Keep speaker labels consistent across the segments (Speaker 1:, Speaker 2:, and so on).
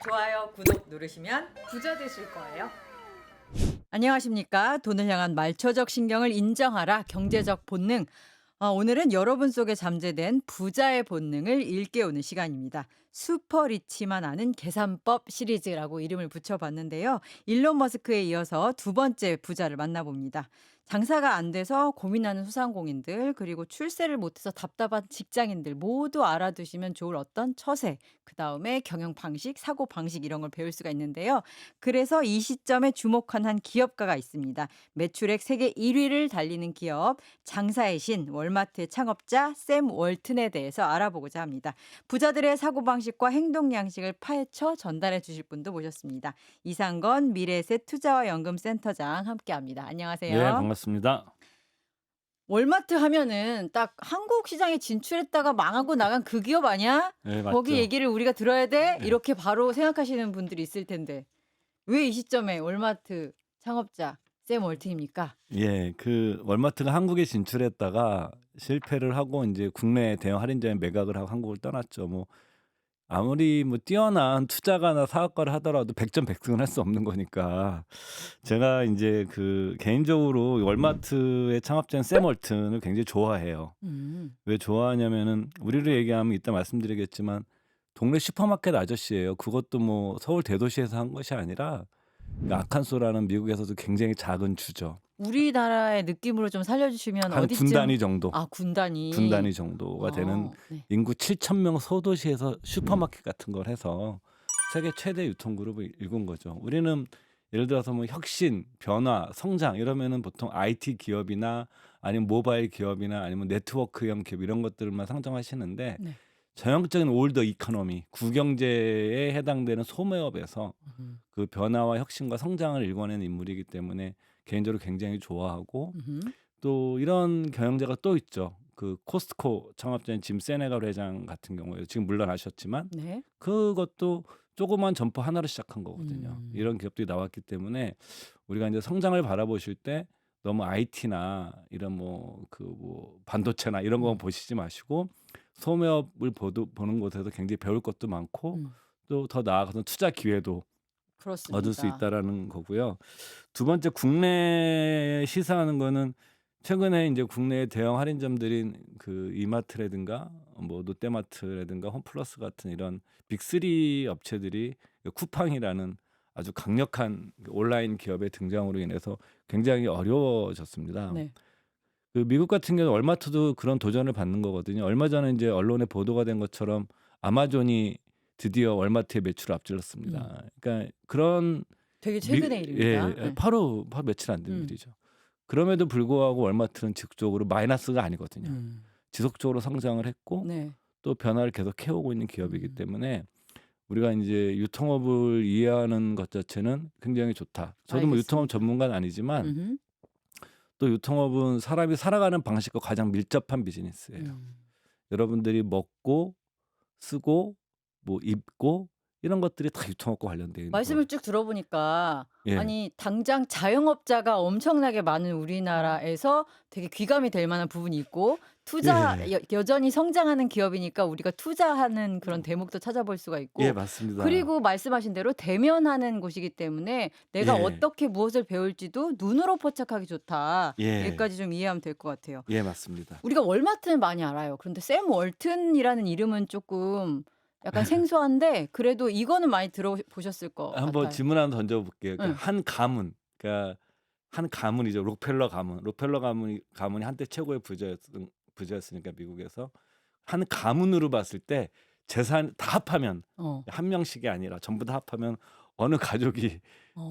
Speaker 1: 좋아요, 구독 누르시면
Speaker 2: 부자 되실 거예요.
Speaker 1: 안녕하십니까? 돈을 향한 말초적 신경을 인정하라 경제적 본능. 오늘은 여러분 속에 잠재된 부자의 본능을 일깨우는 시간입니다. 슈퍼리치만 아는 계산법 시리즈라고 이름을 붙여봤는데요. 일론 머스크에 이어서 두 번째 부자를 만나봅니다. 장사가 안 돼서 고민하는 소상공인들 그리고 출세를 못해서 답답한 직장인들 모두 알아두시면 좋을 어떤 처세, 그다음에 경영 방식, 사고 방식 이런 걸 배울 수가 있는데요. 그래서 이 시점에 주목한 한 기업가가 있습니다. 매출액 세계 1위를 달리는 기업 장사의 신 월마트의 창업자 샘 월튼에 대해서 알아보고자 합니다. 부자들의 사고방식과 행동 양식을 파헤쳐 전달해 주실 분도 모셨습니다. 이상건 미래에셋 투자와 연금센터장 함께합니다.
Speaker 3: 예,
Speaker 1: 안녕하세요.
Speaker 3: 반갑습니다.
Speaker 1: 월마트 하면은 딱 한국 시장에 진출했다가 망하고 나간 그 기업 아니야?
Speaker 3: 예,
Speaker 1: 거기
Speaker 3: 맞죠.
Speaker 1: 얘기를 우리가 들어야 돼?
Speaker 3: 네.
Speaker 1: 이렇게 바로 생각하시는 분들이 있을 텐데 왜 이 시점에 월마트 창업자 샘 월튼입니까?
Speaker 3: 예, 그 월마트가 한국에 진출했다가 실패를 하고 이제 국내 대형 할인점에 매각을 하고 한국을 떠났죠. 뭐 아무리 뭐 뛰어난 투자가나 사업가를 하더라도 백전백승은 할 수 없는 거니까 제가 이제 그 개인적으로 월마트의 창업자인 샘 월튼을 굉장히 좋아해요.
Speaker 1: 음.
Speaker 3: 왜 좋아하냐면은 우리로 얘기하면 이따 말씀드리겠지만 동네 슈퍼마켓 아저씨예요. 그것도 뭐 서울 대도시에서 한 것이 아니라 그 아칸소라는 미국에서도 굉장히 작은 주죠.
Speaker 1: 우리나라의 느낌으로 좀 살려주시면
Speaker 3: 한
Speaker 1: 어디쯤?
Speaker 3: 군 단위 정도,
Speaker 1: 아, 군 단위.
Speaker 3: 군 단위 정도가 되는
Speaker 1: 네.
Speaker 3: 인구 7,000명 소도시에서 슈퍼마켓 같은 걸 해서 세계 최대 유통그룹을 일군 거죠. 우리는 예를 들어서 뭐 혁신, 변화, 성장 이러면은 보통 IT 기업이나 아니면 모바일 기업이나 아니면 네트워크형 기업 이런 것들만 상정하시는데
Speaker 1: 네.
Speaker 3: 전형적인 올더 이코노미, 구경제에 해당되는 소매업에서
Speaker 1: 음.
Speaker 3: 그 변화와 혁신과 성장을 일궈낸 인물이기 때문에 개인적으로 굉장히 좋아하고 또 이런 경영자가 또 있죠. 그 코스트코 창업자인 짐 세네갈 회장 같은 경우에 지금 물러나셨지만
Speaker 1: 네.
Speaker 3: 그것도 조그만 점포 하나로 시작한 거거든요.
Speaker 1: 음.
Speaker 3: 이런 기업들이 나왔기 때문에 우리가 이제 성장을 바라보실 때 너무 IT나 이런 뭐 반도체나 이런 거 보시지 마시고 소매업을 보는 곳에서 굉장히 배울 것도 많고
Speaker 1: 음.
Speaker 3: 또 더 나아가서 투자 기회도
Speaker 1: 그렇습니다.
Speaker 3: 얻을 수 있다라는 거고요. 두 번째 국내에 시사하는 거는 최근에 이제 국내 대형 할인점들인 그 이마트라든가 뭐 롯데마트라든가 홈플러스 같은 이런 빅3 업체들이 쿠팡이라는 아주 강력한 온라인 기업의 등장으로 인해서 굉장히 어려워졌습니다.
Speaker 1: 네.
Speaker 3: 그 미국 같은 경우는 월마트도 그런 도전을 받는 거거든요. 얼마 전에 이제 언론에 보도가 된 것처럼 아마존이 드디어 월마트의 매출을 앞질렀습니다. 그러니까 그런
Speaker 1: 되게 최근의 일입니다.
Speaker 3: 예,
Speaker 1: 네.
Speaker 3: 바로 며칠 안 된 일이죠. 그럼에도 불구하고 월마트는 지속적으로 마이너스가 아니거든요. 지속적으로 성장을 했고
Speaker 1: 네.
Speaker 3: 또 변화를 계속 해오고 있는 기업이기 때문에 우리가 이제 유통업을 이해하는 것 자체는 굉장히 좋다. 저도 뭐 유통업
Speaker 1: 알겠습니다.
Speaker 3: 전문가는 아니지만
Speaker 1: 음흠.
Speaker 3: 또 유통업은 사람이 살아가는 방식과 가장 밀접한 비즈니스예요. 여러분들이 먹고 쓰고 뭐 입고 이런 것들이 다 유통업과 관련되어 있는
Speaker 1: 말씀을
Speaker 3: 거예요.
Speaker 1: 쭉 들어보니까
Speaker 3: 예.
Speaker 1: 아니 당장 자영업자가 엄청나게 많은 우리나라에서 되게 귀감이 될 만한 부분이 있고 투자
Speaker 3: 예.
Speaker 1: 여전히 성장하는 기업이니까 우리가 투자하는 그런 대목도 찾아볼 수가 있고
Speaker 3: 예, 맞습니다.
Speaker 1: 그리고 말씀하신 대로 대면하는 곳이기 때문에 내가
Speaker 3: 예.
Speaker 1: 어떻게 무엇을 배울지도 눈으로 포착하기 좋다.
Speaker 3: 예.
Speaker 1: 여기까지 좀 이해하면 될 것 같아요.
Speaker 3: 예, 맞습니다.
Speaker 1: 우리가 월마트는 많이 알아요. 그런데 샘 월튼이라는 이름은 조금 약간 생소한데 그래도 이거는 많이 들어보셨을 것
Speaker 3: 한번
Speaker 1: 같아요.
Speaker 3: 질문 하나 던져볼게요.
Speaker 1: 응.
Speaker 3: 한 가문, 그러니까 한 가문이죠. 록펠러 가문. 록펠러 가문이 한때 최고의 부자였으니까 미국에서 한 가문으로 봤을 때 재산 다 합하면 한 명씩이 아니라 전부 다 합하면 어느 가족이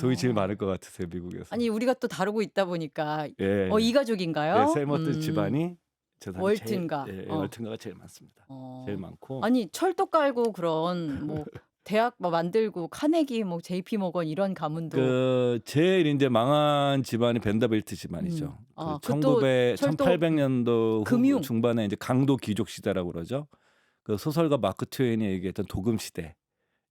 Speaker 3: 돈이 제일 많을 것 같으세요, 미국에서?
Speaker 1: 아니 우리가 또 다루고 있다 보니까
Speaker 3: 예.
Speaker 1: 이 가족인가요?
Speaker 3: 네, 샘 월튼 집안이 재산이
Speaker 1: 월튼가.
Speaker 3: 제일, 월튼가가 제일 많습니다. 제일 많고.
Speaker 1: 아니 철도 깔고 그런 뭐 대학 뭐 만들고 카네기 뭐 JP 모건 이런 가문도
Speaker 3: 그 제일 이제 망한 집안이 벤더빌트 집안이죠.
Speaker 1: 아,
Speaker 3: 그
Speaker 1: 그것도
Speaker 3: 1800년도
Speaker 1: 금융.
Speaker 3: 중반에 이제 강도 귀족 시대라고 그러죠. 그 소설가 마크 트웨인이 얘기했던 도금 시대.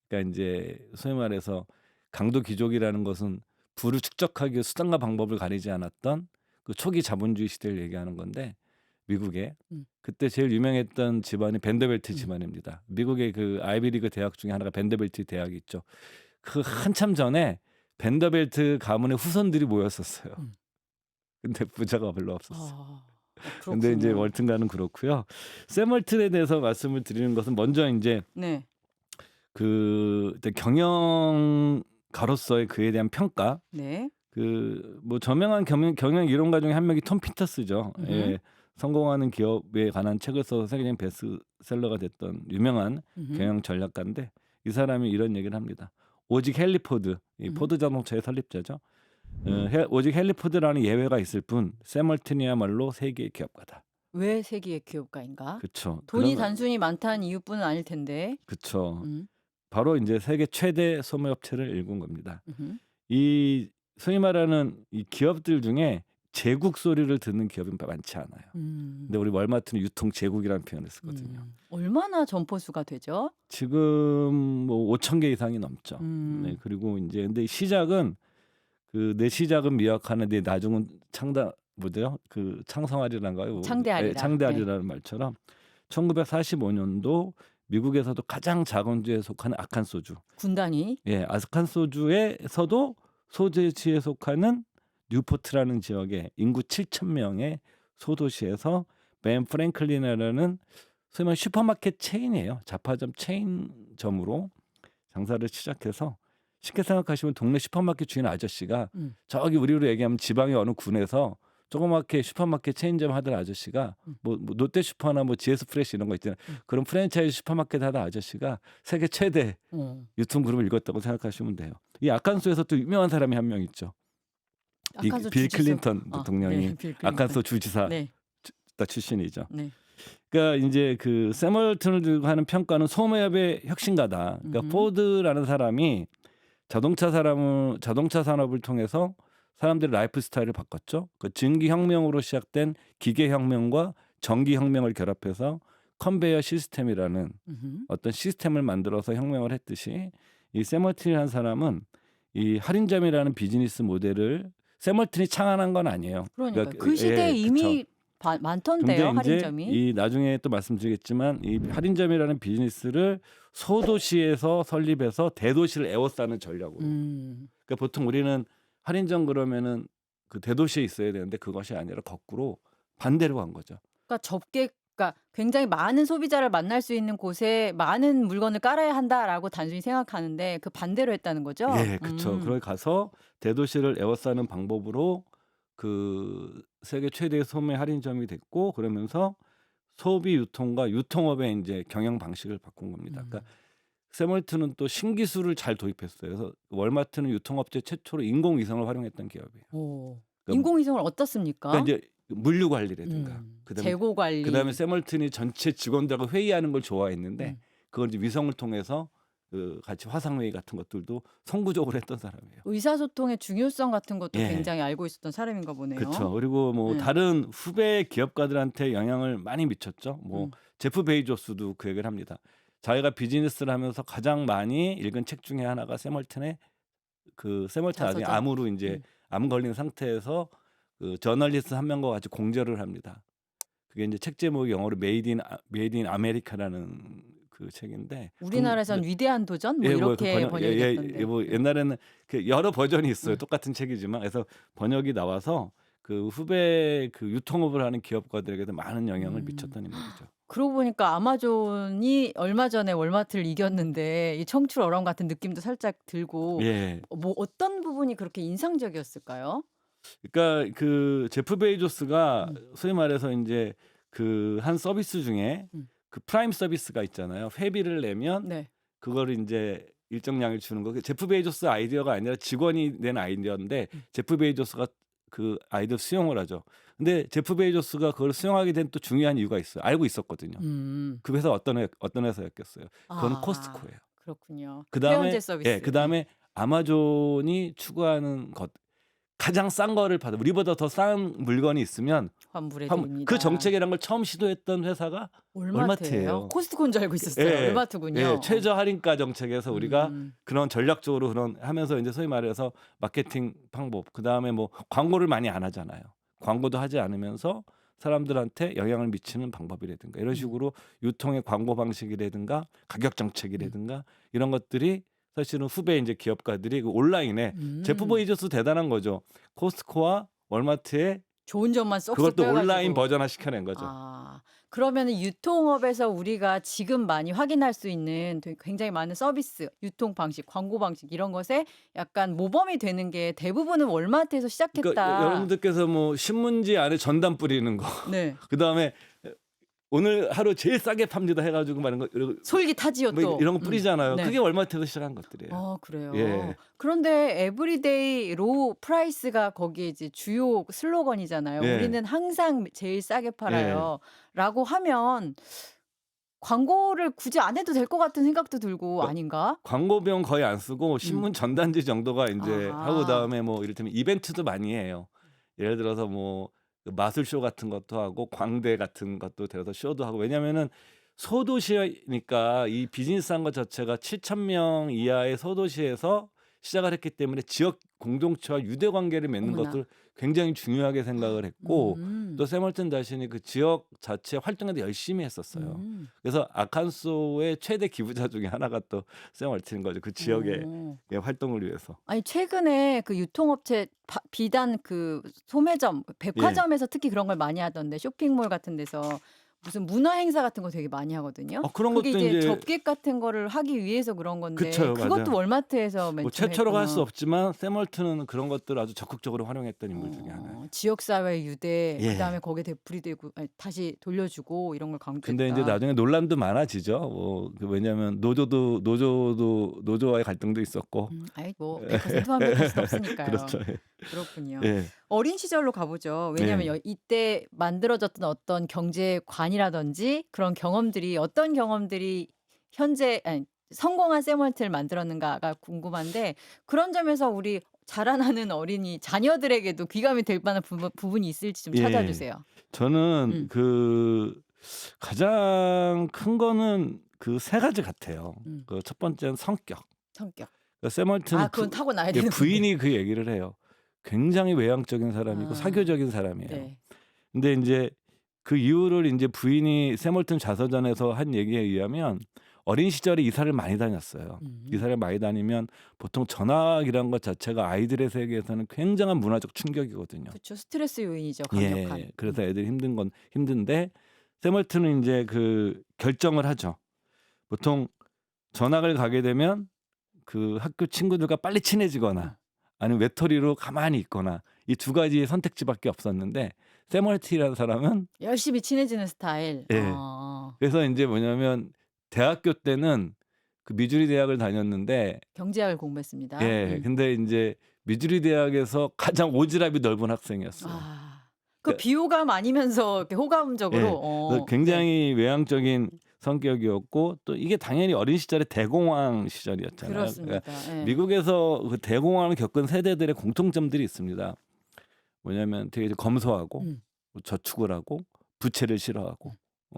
Speaker 3: 그러니까 이제 소위 말해서 강도 귀족이라는 것은 부를 축적하기 위해 수단과 방법을 가리지 않았던 그 초기 자본주의 시대를 얘기하는 건데 미국에.
Speaker 1: 음.
Speaker 3: 그때 제일 유명했던 집안이 밴더벨트
Speaker 1: 음.
Speaker 3: 집안입니다. 미국의 그 아이비리그 대학 중에 하나가 밴더벨트 대학이 있죠. 그 한참 전에 밴더벨트 가문의 후손들이 모였었어요.
Speaker 1: 음.
Speaker 3: 근데 부자가 별로 없었어요.
Speaker 1: 아.
Speaker 3: 근데 이제
Speaker 1: 그렇군요.
Speaker 3: 월튼가는 그렇고요. 샘 월튼에 대해서 말씀을 드리는 것은 먼저 인제
Speaker 1: 네.
Speaker 3: 그 일단 경영가로서의 그에 대한 평가.
Speaker 1: 네.
Speaker 3: 그 뭐 저명한 경영 이론가 중에 한 명이 톰 피터스죠.
Speaker 1: 음음.
Speaker 3: 예. 성공하는 기업에 관한 책을 써서 세계적인 베스트셀러가 됐던 유명한
Speaker 1: 음음.
Speaker 3: 경영 전략가인데 이 사람이 이런 얘기를 합니다. 오직 헨리 포드, 이
Speaker 1: 음.
Speaker 3: 포드 자동차의 설립자죠. 오직 헨리 포드라는 예외가 있을 뿐 샘 월튼이야말로 세계의 기업가다.
Speaker 1: 왜 세계의 기업가인가?
Speaker 3: 그쵸.
Speaker 1: 돈이
Speaker 3: 그러면
Speaker 1: 단순히 많다는 이유뿐은 아닐 텐데.
Speaker 3: 그쵸.
Speaker 1: 음.
Speaker 3: 바로 인제 세계 최대 소매업체를 일군 겁니다.
Speaker 1: 음음.
Speaker 3: 이 소위 말하는 이 기업들 중에 제국 소리를 듣는 기업은 많지 않아요.
Speaker 1: 음.
Speaker 3: 근데 우리 월마트는 유통 제국이라는 표현을 쓰거든요.
Speaker 1: 얼마나 점포수가 되죠?
Speaker 3: 지금 뭐 5,000개 이상이 넘죠. 네.
Speaker 1: 음.
Speaker 3: 그리고 인제 근데 시작은 그 내 시작은 미약하나 내 나중은 뭐죠? 그 창성하리란가요? 예,
Speaker 1: 창대하리라. 네.
Speaker 3: 창대하리라는 말처럼 1945년도 미국에서도 가장 작은 주에 속하는 아칸소주.
Speaker 1: 군단이.
Speaker 3: 예, 아칸소주에서도 소재지에 속하는 뉴포트라는 지역의 인구 7,000명의 소도시에서 벤 프랭클린이라는 소위 말하는 슈퍼마켓 체인이에요. 잡화점 체인점으로 장사를 시작해서 쉽게 생각하시면 동네 슈퍼마켓 주인 아저씨가
Speaker 1: 음.
Speaker 3: 저기 우리로 얘기하면 지방의 어느 군에서 조그맣게 슈퍼마켓 체인점 하던 아저씨가 뭐 롯데슈퍼나 뭐 GS 프레시 이런 거 있잖아요. 그런 프랜차이즈 슈퍼마켓 하던 아저씨가 세계 최대 유통그룹을 읽었다고 생각하시면 돼요. 이 아칸소에서 또 유명한 사람이 한 명 있죠.
Speaker 1: 아칸소
Speaker 3: 빌
Speaker 1: 주지사.
Speaker 3: 클린턴
Speaker 1: 아,
Speaker 3: 대통령이
Speaker 1: 네, 빌 클린턴.
Speaker 3: 아칸소 주지사
Speaker 1: 네.
Speaker 3: 출신이죠.
Speaker 1: 네.
Speaker 3: 그러니까 이제 그 샘 월튼을 들고 하는 평가는 소매업의 혁신가다. 그러니까 포드라는 사람이 자동차 산업을 통해서 사람들의 라이프 스타일을 바꿨죠. 그 증기 혁명으로 시작된 기계 혁명과 전기 혁명을 결합해서 컨베이어 시스템이라는 어떤 시스템을 만들어서 혁명을 했듯이 이 샘 월튼이라는 사람은 이 할인점이라는 비즈니스 모델을 샘 월튼이 창안한 건 아니에요.
Speaker 1: 그러니까 그 시대에
Speaker 3: 예,
Speaker 1: 이미
Speaker 3: 그쵸.
Speaker 1: 많던데요,
Speaker 3: 근데 이제
Speaker 1: 할인점이.
Speaker 3: 이 나중에 또 말씀드리겠지만 이 할인점이라는 비즈니스를 소도시에서 설립해서 대도시를 에워싸는 전략으로. 그러니까 보통 우리는 할인점 그러면은 그 대도시에 있어야 되는데 그것이 아니라 거꾸로 반대로 간 거죠.
Speaker 1: 그러니까 굉장히 많은 소비자를 만날 수 있는 곳에 많은 물건을 깔아야 한다라고 단순히 생각하는데 그 반대로 했다는 거죠?
Speaker 3: 예, 그쵸. 그걸 가서 대도시를 에워싸는 방법으로 그 세계 최대의 소매 할인점이 됐고 그러면서 소비 유통과 유통업의 인제 경영 방식을 바꾼 겁니다. 그러니까 샘 월튼은 또 신기술을 잘 도입했어요. 그래서 월마트는 유통업체 최초로 인공위성을 활용했던 기업이에요.
Speaker 1: 오.
Speaker 3: 그러니까
Speaker 1: 인공위성을 어떻습니까?
Speaker 3: 그러니까 인제 물류 관리라든가
Speaker 1: 재고 관리.
Speaker 3: 그다음에 샘 월튼이 전체 직원들하고 회의하는 걸 좋아했는데 그걸 이제 위성을 통해서 그 같이 화상회의 같은 것들도 선구적으로 했던 사람이에요.
Speaker 1: 의사소통의 중요성 같은 것도
Speaker 3: 예.
Speaker 1: 굉장히 알고 있었던 사람인가 보네요.
Speaker 3: 그쵸. 그리고 뭐
Speaker 1: 네.
Speaker 3: 다른 후배 기업가들한테 영향을 많이 미쳤죠. 뭐 제프 베이조스도 그 얘기를 합니다. 자기가 비즈니스를 하면서 가장 많이 읽은 책 중에 하나가 샘 월튼의 샘 월튼 나중에
Speaker 1: 자서전.
Speaker 3: 암으로 인제 암 걸린 상태에서 그 저널리스트 한 명과 같이 공저를 합니다. 그게 인제 책 제목이 영어로 메이드 인 아메리카라는 그 책인데
Speaker 1: 우리나라에선 위대한 도전 뭐
Speaker 3: 예,
Speaker 1: 이렇게 번역이 됐던데.
Speaker 3: 뭐 옛날에는 그 여러 버전이 있어요. 똑같은 책이지만 그래서 번역이 나와서 그 후배 그 유통업을 하는 기업가들에게도 많은 영향을 미쳤던 인물이죠.
Speaker 1: 그러고 보니까 아마존이 얼마 전에 월마트를 이겼는데 이 청출 어람 같은 느낌도 살짝 들고
Speaker 3: 예.
Speaker 1: 뭐 어떤 부분이 그렇게 인상적이었을까요?
Speaker 3: 그러니까 그 제프 베이조스가 소위 말해서 인제 그 한 서비스 중에 그 프라임 서비스가 있잖아요. 회비를 내면
Speaker 1: 네.
Speaker 3: 그거를 인제 일정량을 주는 거. 그 제프 베이조스 아이디어가 아니라 직원이 낸 아이디어인데 제프 베이조스가 그 아이디어 수용을 하죠. 근데 제프 베이조스가 그걸 수용하게 된 또 중요한 이유가 있어요. 알고 있었거든요. 그 회사 어떤 회사였겠어요. 그건
Speaker 1: 아,
Speaker 3: 코스트코예요.
Speaker 1: 그렇군요.
Speaker 3: 그다음에
Speaker 1: 회원제 서비스.
Speaker 3: 예, 그다음에 아마존이 추구하는 것 가장 싼 거를 받아 우리보다 더 싼 물건이 있으면
Speaker 1: 환불해
Speaker 3: 그
Speaker 1: 드립니다.
Speaker 3: 정책이란 걸 처음 시도했던 회사가 월마트예요.
Speaker 1: 코스트코인 줄 알고 있었어요.
Speaker 3: 예,
Speaker 1: 월마트군요.
Speaker 3: 예, 최저 할인가 정책에서 우리가
Speaker 1: 음.
Speaker 3: 그런 전략적으로 그런 하면서 이제 소위 말해서 마케팅 방법, 그다음에 뭐 광고를 많이 안 하잖아요. 광고도 하지 않으면서 사람들한테 영향을 미치는 방법이라든가 이런 식으로 유통의 광고 방식이라든가 가격 정책이라든가 이런 것들이 사실은 후배 이제 기업가들이 그 온라인에 제프
Speaker 1: 음.
Speaker 3: 베이조스 대단한 거죠. 코스트코와 월마트에
Speaker 1: 좋은 점만 쏙쏙
Speaker 3: 그걸 또
Speaker 1: 빼
Speaker 3: 온라인
Speaker 1: 가지고.
Speaker 3: 버전화 시켜낸 거죠.
Speaker 1: 아. 그러면은 유통업에서 우리가 지금 많이 확인할 수 있는 되게 굉장히 많은 서비스, 유통 방식, 광고 방식 이런 것에 약간 모범이 되는 게 대부분은 월마트에서
Speaker 3: 그러니까
Speaker 1: 시작했다.
Speaker 3: 여러분들께서 뭐 신문지 안에 전단 뿌리는 거,
Speaker 1: 네.
Speaker 3: 그다음에 오늘 하루 제일 싸게 팝니다 해가지고 말하는 거
Speaker 1: 솔깃하지요
Speaker 3: 뭐
Speaker 1: 또.
Speaker 3: 이런 거 뿌리잖아요.
Speaker 1: 네.
Speaker 3: 그게 월마트에서 시작한 것들이에요.
Speaker 1: 그래요.
Speaker 3: 예.
Speaker 1: 그런데 에브리데이 로우 프라이스가 거기에 이제 주요 슬로건이잖아요.
Speaker 3: 예.
Speaker 1: 우리는 항상 제일 싸게 팔아요. 라고 하면 광고를 굳이 안 해도 될 것 같은 생각도 들고 아닌가?
Speaker 3: 광고 비용 거의 안 쓰고 신문 전단지 정도가 이제
Speaker 1: 아하.
Speaker 3: 하고 그다음에 뭐 이를테면 이벤트도 많이 해요. 예를 들어서 뭐 마술쇼 같은 것도 하고 광대 같은 것도 데려서 쇼도 하고 왜냐면은 소도시니까 이 비즈니스한 것 자체가 7,000명 이하의 소도시에서 시작을 했기 때문에 지역 공동체와 유대 관계를 맺는
Speaker 1: 어머나.
Speaker 3: 것을 굉장히 중요하게 생각을 했고
Speaker 1: 음.
Speaker 3: 또 세멀튼 자신이 그 지역 자체 활동에도 열심히 했었어요.
Speaker 1: 음.
Speaker 3: 그래서 아칸소의 최대 기부자 중에 하나가 또 세멀튼인 거죠. 그 지역의
Speaker 1: 어.
Speaker 3: 활동을 위해서.
Speaker 1: 아니 최근에 그 유통업체 비단 그 소매점, 백화점에서 특히 그런 걸 많이 하던데 쇼핑몰 같은 데서 무슨 문화 행사 같은 거 되게 많이 하거든요.
Speaker 3: 그런
Speaker 1: 그게
Speaker 3: 것도
Speaker 1: 이제
Speaker 3: 이제
Speaker 1: 접객 같은 거를 하기 위해서 그런 건데
Speaker 3: 그쵸,
Speaker 1: 그것도
Speaker 3: 맞아요.
Speaker 1: 월마트에서 맨
Speaker 3: 뭐
Speaker 1: 처음에
Speaker 3: 최초로 할
Speaker 1: 했구나.
Speaker 3: 수 없지만 세멀튼은 그런 것들을 아주 적극적으로 활용했던 인물 중에 하나예요.
Speaker 1: 지역사회 유대,
Speaker 3: 예.
Speaker 1: 그다음에 거기에 되풀이되고 다시 돌려주고 이런 걸 강조했다.
Speaker 3: 근데 이제 나중에 논란도 많아지죠. 왜냐하면 노조와의 갈등도 있었고.
Speaker 1: 아이 뭐 100% 완벽할 수는 없으니까요.
Speaker 3: 그렇죠. 예.
Speaker 1: 그렇군요.
Speaker 3: 예.
Speaker 1: 어린 시절로 가보죠. 왜냐하면
Speaker 3: 네.
Speaker 1: 이때 만들어졌던 어떤 경제관이라든지 그런 경험들이 어떤 경험들이 현재 성공한 세멀트를 만들었는가가 궁금한데 그런 점에서 우리 자라나는 어린이 자녀들에게도 귀감이 될 만한 부분이 있을지 좀
Speaker 3: 예.
Speaker 1: 찾아주세요.
Speaker 3: 저는 그 가장 큰 거는 그 세 가지 같아요. 그 첫 번째는 성격.
Speaker 1: 성격.
Speaker 3: 세멀튼은
Speaker 1: 그건 타고나야 되는 건데.
Speaker 3: 부인이 그 얘기를 해요. 굉장히 외향적인 사람이고
Speaker 1: 아.
Speaker 3: 사교적인 사람이에요.
Speaker 1: 네.
Speaker 3: 근데 이제 그 이유를 이제 부인이 세멀튼 자서전에서 한 얘기에 의하면 어린 시절에 이사를 많이 다녔어요. 이사를 많이 다니면 보통 전학이란 것 자체가 아이들의 세계에서는 굉장한 문화적 충격이거든요.
Speaker 1: 그렇죠. 스트레스 요인이죠. 강력한.
Speaker 3: 예. 그래서 애들이 힘든 건 힘든데 세멀튼은 이제 그 결정을 하죠. 보통 전학을 가게 되면 그 학교 친구들과 빨리 친해지거나 아니면 외톨이로 가만히 있거나 이 두 가지의 선택지밖에 없었는데 세멀튼이라는 사람은
Speaker 1: 열심히 친해지는 스타일.
Speaker 3: 예.
Speaker 1: 아.
Speaker 3: 그래서 이제 뭐냐면 대학교 때는 그 미주리 대학을 다녔는데
Speaker 1: 경제학을 공부했습니다.
Speaker 3: 예. 근데 이제 미주리 대학에서 가장 오지랖이 넓은 학생이었어요.
Speaker 1: 그 비호감 아니면서 이렇게 호감적으로.
Speaker 3: 예. 그래서 굉장히 외향적인 성격이었고 또 이게 당연히 어린 시절에 대공황 시절이었잖아요.
Speaker 1: 그렇습니다.
Speaker 3: 그러니까
Speaker 1: 예.
Speaker 3: 미국에서 그 대공황을 겪은 세대들의 공통점들이 있습니다. 뭐냐면 되게 검소하고 저축을 하고 부채를 싫어하고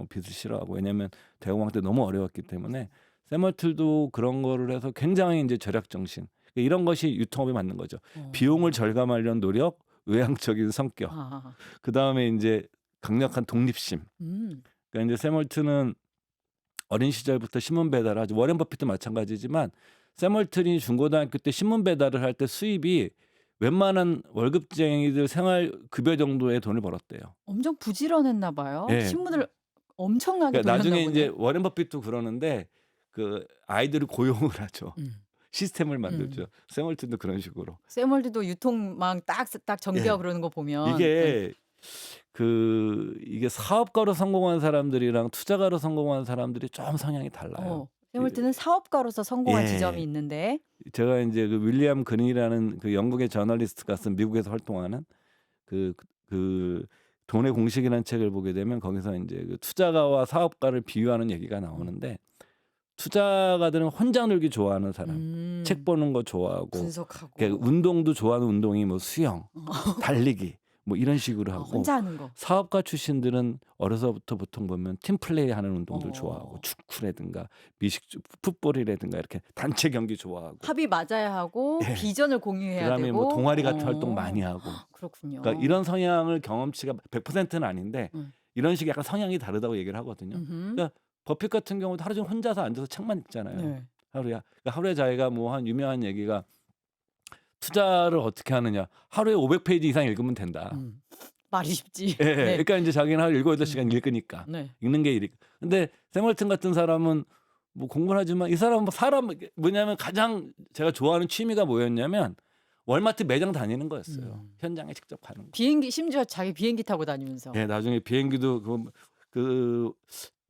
Speaker 3: 빚을 싫어하고 왜냐하면 대공황 때 너무 어려웠기 때문에 세멀틀도 그런 거를 해서 굉장히 이제 절약 정신 이런 것이 유통업에 맞는 거죠. 비용을 절감하려는 노력, 외향적인 성격, 그 다음에 이제 강력한 독립심. 그러니까 이제 세멀튼은 어린 시절부터 신문 배달을 하죠. 워렌 버핏도 마찬가지지만 세멀튼이 중고등학교 때 신문 배달을 할 때 수입이 웬만한 월급쟁이들 생활 급여 정도의 돈을 벌었대요.
Speaker 1: 엄청 부지런했나 봐요.
Speaker 3: 예.
Speaker 1: 신문을 엄청나게
Speaker 3: 그러니까
Speaker 1: 돌렸나
Speaker 3: 나중에
Speaker 1: 보네.
Speaker 3: 이제 워렌 버핏도 그러는데 그 아이들을 고용을 하죠. 시스템을 만들죠. 세멀튼도 그런 식으로.
Speaker 1: 세멀트도 유통망 딱 정비하고 그러는 거 보면
Speaker 3: 이게 이게 사업가로 성공한 사람들이랑 투자가로 성공한 사람들이 좀 성향이 달라요.
Speaker 1: 세멀트는 사업가로서 성공한
Speaker 3: 예.
Speaker 1: 지점이 있는데
Speaker 3: 제가 이제 그 윌리엄 그린이라는 그 영국의 저널리스트가 쓴 미국에서 활동하는 그 돈의 공식이라는 책을 보게 되면 거기서 이제 그 투자가와 사업가를 비유하는 얘기가 나오는데 투자가들은 혼자 놀기 좋아하는 사람, 책 보는 거 좋아하고,
Speaker 1: 분석하고
Speaker 3: 운동도 좋아하는 운동이 뭐 수영, 달리기, 뭐 이런 식으로
Speaker 1: 아,
Speaker 3: 하고
Speaker 1: 혼자 하는 거.
Speaker 3: 사업가 출신들은 어려서부터 보통 보면 팀플레이 하는 운동들 좋아하고
Speaker 1: 어.
Speaker 3: 축구라든가 미식 풋볼이라든가 이렇게 단체 경기 좋아하고
Speaker 1: 합이 맞아야 하고
Speaker 3: 예.
Speaker 1: 비전을 공유해야
Speaker 3: 그다음에 뭐
Speaker 1: 되고.
Speaker 3: 동아리 같은 활동 많이 하고
Speaker 1: 그렇군요.
Speaker 3: 그러니까 이런 성향을 경험치가 100%는 아닌데
Speaker 1: 음.
Speaker 3: 이런 식의 약간 성향이 다르다고 얘기를 하거든요.
Speaker 1: 음흠.
Speaker 3: 그러니까 버핏 같은 경우도 하루 종일 혼자서 앉아서 책만 읽잖아요.
Speaker 1: 네.
Speaker 3: 하루에. 그러니까 하루에 자기가 뭐 한 유명한 얘기가 투자를 어떻게 하느냐. 하루에 500페이지 이상 읽으면 된다.
Speaker 1: 말이 쉽지.
Speaker 3: 예.
Speaker 1: 네.
Speaker 3: 그러니까 이제 자기는 하루 7, 8시간 읽으니까.
Speaker 1: 네.
Speaker 3: 읽는 게 일이. 근데 샘 월튼 같은 사람은 뭐 공부를 하지만 이 사람은 사람 뭐냐면 가장 제가 좋아하는 취미가 뭐였냐면 월마트 매장 다니는 거였어요. 현장에 직접 가는 거.
Speaker 1: 비행기 심지어 자기 비행기 타고 다니면서.
Speaker 3: 예, 나중에 비행기도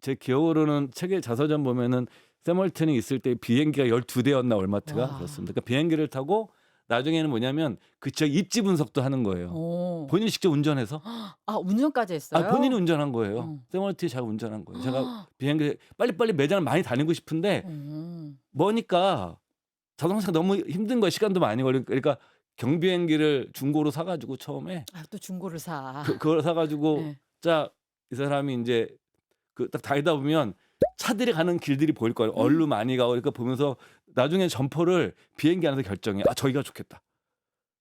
Speaker 3: 제 기억으로는 책의 자서전 보면은 샘 월튼이 있을 때 비행기가 12대였나 월마트가
Speaker 1: 와.
Speaker 3: 그렇습니다. 그러니까 비행기를 타고 나중에는 뭐냐면 그 지역 입지 분석도 하는 거예요.
Speaker 1: 오.
Speaker 3: 본인이 직접 운전해서
Speaker 1: 아, 운전까지 했어요?
Speaker 3: 본인이 운전한 거예요. 샘 월튼이 자가 운전한 거예요. 제가 비행기 빨리빨리 매장을 많이 다니고 싶은데 머니까 자동차가 너무 힘든 거예요. 시간도 많이 걸리고 그러니까 경비행기를 중고로 사 가지고 처음에
Speaker 1: 아, 또 중고를 사.
Speaker 3: 그걸 사 가지고
Speaker 1: 네.
Speaker 3: 자 이 사람이 인제 딱 다니다 보면 차들이 가는 길들이 보일 거예요. 얼루 많이 가고 그러니까 보면서 나중에 점포를 비행기 안에서 결정해. '아 저기가 좋겠다.'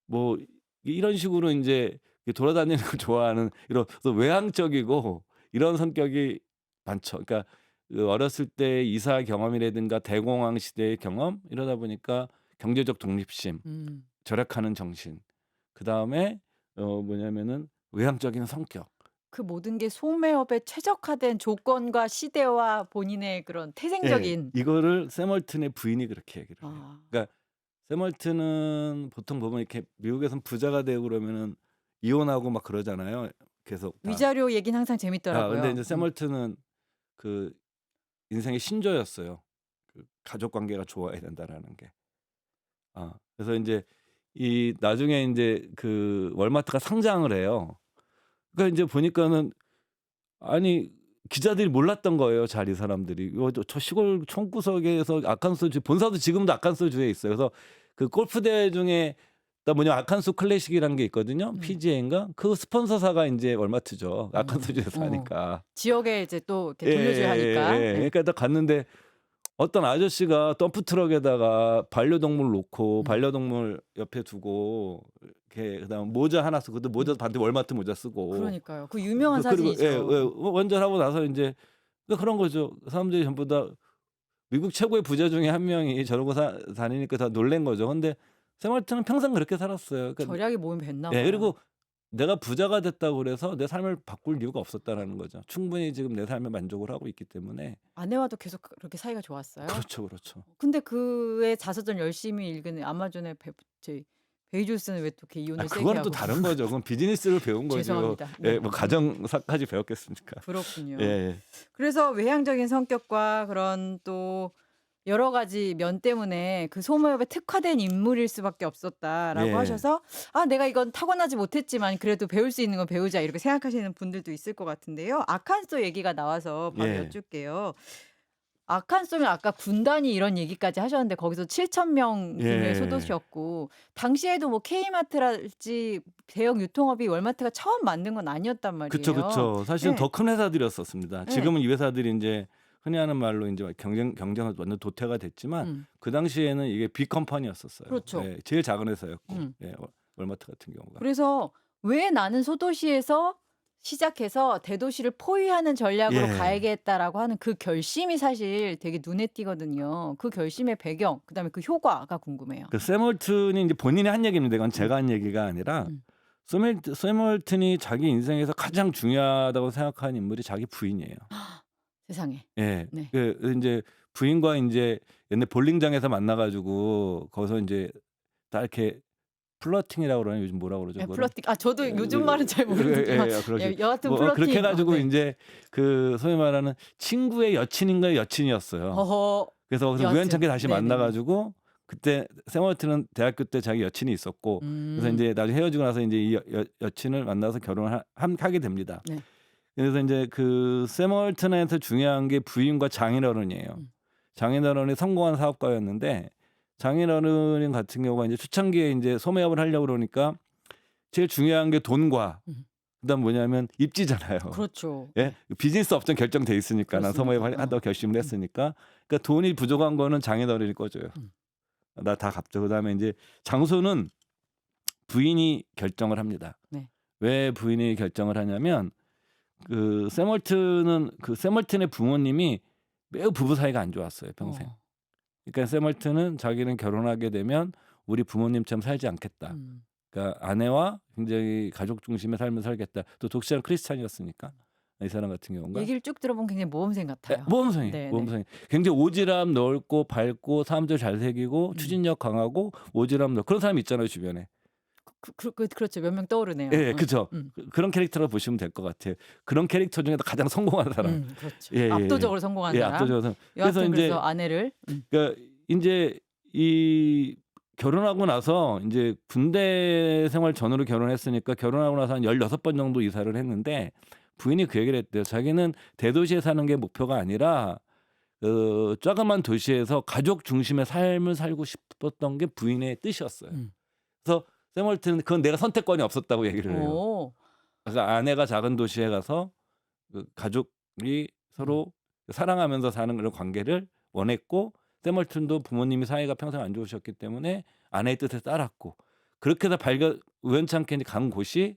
Speaker 3: 뭐 이런 식으로 인제 돌아다니는 걸 좋아하는 이런 외향적이고 이런 성격이 많죠. 그러니까 어렸을 때 이사 경험이라든가 대공황 시대의 경험 이러다 보니까 경제적 독립심, 절약하는 정신, 그다음에 뭐냐면은 외향적인 성격.
Speaker 1: 그 모든 게 소매업에 최적화된 조건과 시대와 본인의 그런
Speaker 3: 예.
Speaker 1: 태생적인.
Speaker 3: 이거를 샘 월튼의 부인이 그렇게 얘기를 해요.
Speaker 1: 아.
Speaker 3: 그러니까 샘 월튼은 보통 보면 이렇게 미국에선 부자가 되고 그러면은 이혼하고 막 그러잖아요. 계속 다.
Speaker 1: 위자료 얘기는 항상 재밌더라고요.
Speaker 3: 근데 인제 샘 월튼은 그 인생의 신조였어요. 그 가족 관계가 좋아야 된다라는 게. 그래서 인제 이 나중에 인제 그 월마트가 상장을 해요. 그러니까 인제 보니까는 아니 기자들이 몰랐던 거예요. 잘 이 사람들이. 저 시골 촌구석에서 아칸소주 본사도 지금도 아칸소주에 있어요. 그래서 그 골프 대회 중에 아칸소 클래식이라는 게 있거든요. PGA인가? 그 스폰서사가 인제 월마트죠. 아칸소주에서 하니까.
Speaker 1: 지역에 이제 또 이렇게 돌려줘야 하니까. 네.
Speaker 3: 그러니까 딱 갔는데 어떤 아저씨가 덤프 트럭에다가 반려동물 놓고 반려동물 옆에 두고 이렇게 그다음 모자 하나 쓰고 그것도 모자도 반대 월마트 모자 쓰고.
Speaker 1: 그러니까요. 그 유명한
Speaker 3: 그리고
Speaker 1: 사진이죠.
Speaker 3: 원전하고 나서 인제 그런 거죠. 사람들이 전부 다 미국 최고의 부자 중에 한 명이 저러고 다니니까 다 놀란 거죠. 근데 샘 월튼은 평생 그렇게 살았어요. 그러니까
Speaker 1: 절약이 몸에 뱄나 봐요.
Speaker 3: 그리고 내가 부자가 됐다고 그래서 내 삶을 바꿀 이유가 없었다라는 거죠. 충분히 지금 내 삶에 만족을 하고 있기 때문에.
Speaker 1: 아내와도 계속 그렇게 사이가 좋았어요?
Speaker 3: 그렇죠, 그렇죠.
Speaker 1: 근데 그의 자서전 열심히 읽은 아마존의 베이조스는 왜 또 이렇게 이혼을 세게
Speaker 3: 그거는
Speaker 1: 하고.
Speaker 3: 또 다른 거죠. 그건 비즈니스를 배운 거죠.
Speaker 1: 죄송합니다. 네.
Speaker 3: 뭐 가정사까지 배웠겠습니까?
Speaker 1: 그렇군요.
Speaker 3: 예.
Speaker 1: 그래서 외향적인 성격과 그런 또 여러 가지 면 때문에 그 소모업에 특화된 인물일 수밖에 없었다라고
Speaker 3: 예.
Speaker 1: 하셔서 내가 이건 타고나지 못했지만 그래도 배울 수 있는 건 배우자 이렇게 생각하시는 분들도 있을 것 같은데요. 아칸소 얘기가 나와서 바로
Speaker 3: 예.
Speaker 1: 여쭐게요. 아칸소면 아까 군단이 이런 얘기까지 하셨는데 거기서 7,000명 규모의
Speaker 3: 예.
Speaker 1: 소도시였고 당시에도 뭐 K마트랄지 대형 유통업이 월마트가 처음 만든 건 아니었단 말이에요.
Speaker 3: 그쵸. 사실은
Speaker 1: 네.
Speaker 3: 더 큰 회사들이었었습니다.
Speaker 1: 네.
Speaker 3: 지금은 이 회사들이 인제 흔히 하는 말로 인제 경쟁은 완전 도태가 됐지만 그 당시에는 이게 빅컴퍼니였었어요.
Speaker 1: 그렇죠.
Speaker 3: 제일 작은 회사였고.
Speaker 1: 음.
Speaker 3: 월마트 같은 경우가.
Speaker 1: 그래서 왜 나는 소도시에서 시작해서 대도시를 포위하는 전략으로
Speaker 3: 예.
Speaker 1: 가야겠다라고 하는 그 결심이 사실 되게 눈에 띄거든요. 그 결심의 배경, 그다음에 그 효과가 궁금해요.
Speaker 3: 샘 월튼이 인제 본인이 한 얘기입니다. 이건 제가 한 얘기가 아니라 샘 월튼이 자기 인생에서 가장 중요하다고 생각하는 인물이 자기 부인이에요.
Speaker 1: 세상에.
Speaker 3: 예.
Speaker 1: 네.
Speaker 3: 인제 부인과 인제 옛날 볼링장에서 만나 가지고 거기서 인제 다 이렇게 플러팅이라고 그러나요? 요즘 뭐라 그러죠?
Speaker 1: 예,
Speaker 3: 그거를?
Speaker 1: 플러팅. 저도 요즘 말은 잘 모르지만 여하튼 플러팅.
Speaker 3: 그렇게 해 가지고
Speaker 1: 네.
Speaker 3: 인제 그 소위 말하는 친구의 여친인가요? 여친이었어요.
Speaker 1: 어허.
Speaker 3: 그래서 거기서
Speaker 1: 여하튼.
Speaker 3: 우연찮게 다시
Speaker 1: 네네네.
Speaker 3: 만나 가지고 그때 샘 월튼은 대학교 때 자기 여친이 있었고 그래서 인제 나중에 헤어지고 나서 인제 이 여친을 만나서 결혼을 하게 됩니다.
Speaker 1: 네.
Speaker 3: 그래서 인제 그 샘 월튼한테 중요한 게 부인과 장인어른이에요. 장인어른이 성공한 사업가였는데 장인어른 같은 경우가 인제 초창기에 인제 소매업을 하려고 그러니까 제일 중요한 게 돈과
Speaker 1: 음.
Speaker 3: 그다음 뭐냐면 입지잖아요.
Speaker 1: 그렇죠.
Speaker 3: 예, 비즈니스 업종 결정돼 있으니까 난
Speaker 1: 그렇습니다.
Speaker 3: 섬에 한다고 결심을
Speaker 1: 음.
Speaker 3: 했으니까. 그러니까 돈이 부족한 거는 장인어른이 꺼줘요.
Speaker 1: 음.
Speaker 3: 나 다 갚죠. 그다음에 이제 장소는 부인이 결정을 합니다.
Speaker 1: 네.
Speaker 3: 왜 부인이 결정을 하냐면 샘월튼의 부모님이 매우 부부 사이가 안 좋았어요, 평생.
Speaker 1: 어.
Speaker 3: 그러니까 샘월튼은 자기는 결혼하게 되면 우리 부모님처럼 살지 않겠다.
Speaker 1: 음.
Speaker 3: 그러니까 아내와 굉장히 가족 중심의 삶을 살겠다. 또 독실한 크리스찬이었으니까 이 사람 같은 경우가
Speaker 1: 얘기를 쭉 들어보면 굉장히 모범생 같아요.
Speaker 3: 모범생이
Speaker 1: 네, 네.
Speaker 3: 모범생이 굉장히 오지랖 넓고 밝고 사람들 잘 새기고 추진력 강하고 오지랖 넓 그런 사람 있잖아요 주변에.
Speaker 1: 그렇죠. 몇 명 떠오르네요.
Speaker 3: 예, 그죠.
Speaker 1: 음.
Speaker 3: 그런 캐릭터로 보시면 될 것 같아요. 그런 캐릭터 중에서 가장 성공한 사람.
Speaker 1: 그렇죠.
Speaker 3: 예, 예, 예.
Speaker 1: 압도적으로 성공한
Speaker 3: 예,
Speaker 1: 사람.
Speaker 3: 압도적으로 그래서
Speaker 1: 여하튼
Speaker 3: 이제
Speaker 1: 그래서 아내를
Speaker 3: 그러니까 이제 이 결혼하고 나서 이제 군대 생활 전후로 결혼했으니까 결혼하고 나서 한 16번 정도 이사를 했는데 부인이 그 얘기를 했대요. 자기는 대도시에 사는 게 목표가 아니라 조그만 도시에서 가족 중심의 삶을 살고 싶었던 게 부인의 뜻이었어요.
Speaker 1: 음.
Speaker 3: 그래서 샘월트는 그건 내가 선택권이 없었다고 얘기를 해요.
Speaker 1: 오.
Speaker 3: 그러니까 아내가 작은 도시에 가서 가족이 서로 사랑하면서 사는 그런 관계를 원했고 샘월튼도 부모님이 사이가 평생 안 좋으셨기 때문에 아내의 뜻에 따랐고 그렇게 해서 우연찮게 이제 간 곳이